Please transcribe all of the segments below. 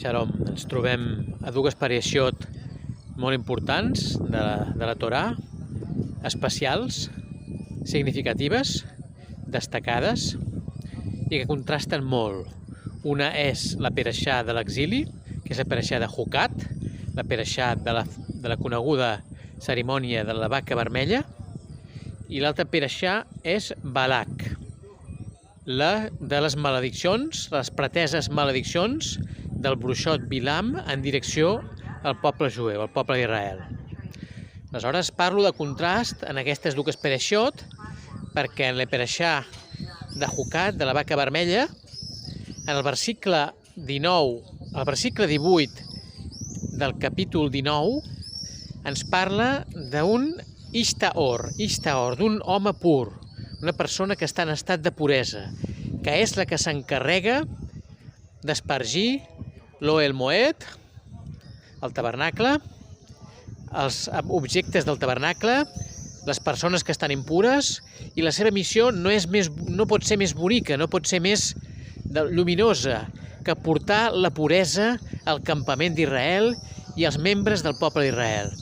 Shalom, ens trobem a dues parashiot molt importants de la Torà, especials, significatives, destacades i que contrasten molt. Una és la parashà de l'exili, que és la parashà de Hukat, la parashà de la coneguda cerimònia de la vaca vermella, i l'altra parashà és Balak, la de les malediccions, les preteses malediccions del bruixot Bilam en direcció al poble jueu, al poble d'Israel. Aleshores, parlo de contrast en aquestes dues parashiot, perquè en la parashà de Hukat, de la vaca vermella, en el versicle 19, el versicle 18 del capítol 19, ens parla d'un Ishtaor, d'un home pur, una persona que està en estat de puresa, que és la que s'encarrega d'espargir l'Oel Moed, el tabernacle, els objectes del tabernacle, les persones que estan impures, i la seva missió no pot ser més bonica, no pot ser més lluminosa que portar la puresa al campament d'Israel i als membres del poble d'Israel.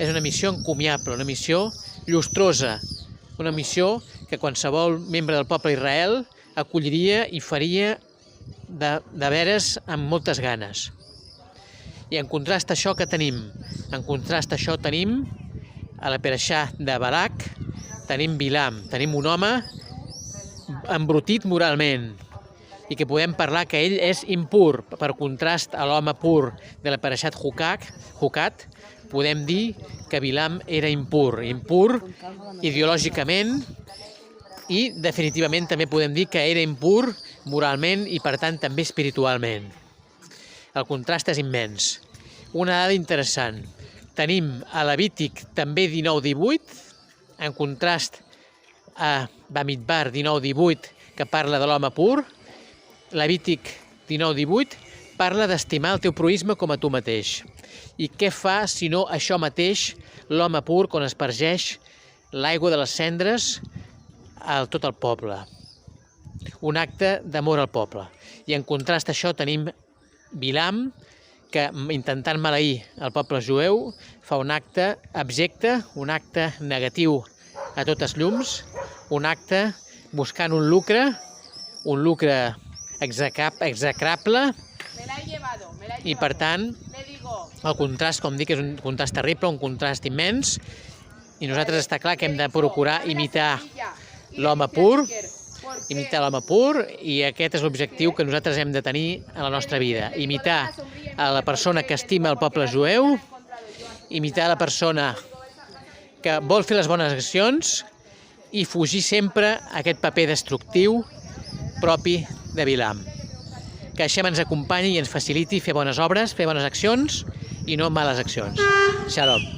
És una missió encomiable, una missió llustrosa, una missió que qualsevol membre del poble d'Israel acolliria i faria de veres amb moltes ganes. I en contrast a això que tenim? En contrast a això tenim a la parashà de Balak, tenim Bilam, tenim un home embrutit moralment i que podem parlar que ell és impur. Per contrast a l'home pur de la parashà Hukat, podem dir que Bilam era impur ideològicament i definitivament també podem dir que era impur moralment i per tant també espiritualment. El contrast és immens. Una dada interessant. Tenim a Levític també 19:18, en contrast a Bamidbar 19:18, que parla de l'home pur. Levític 19:18 parla d'estimar el teu proïsme com a tu mateix. I què fa, si no això mateix, l'home pur quan espargeix l'aigua de les cendres a tot el poble? Un acte d'amor al poble. I en contrast a això tenim Bilam, que intentant maleir el poble jueu fa un acte abjecte, un acte negatiu a totes llums, un acte buscant un lucre execrable, i per tant el contrast, com dic, és un contrast terrible, un contrast immens, i nosaltres està clar que hem de procurar imitar l'home pur, i aquest és l'objectiu que nosaltres hem de tenir a la nostra vida. Imitar a la persona que estima el poble jueu, imitar la persona que vol fer les bones accions i fugir sempre aquest paper destructiu propi de Bilam. Que Hashem ens acompanyi i ens faciliti fer bones obres, fer bones accions i no males accions. Shalom.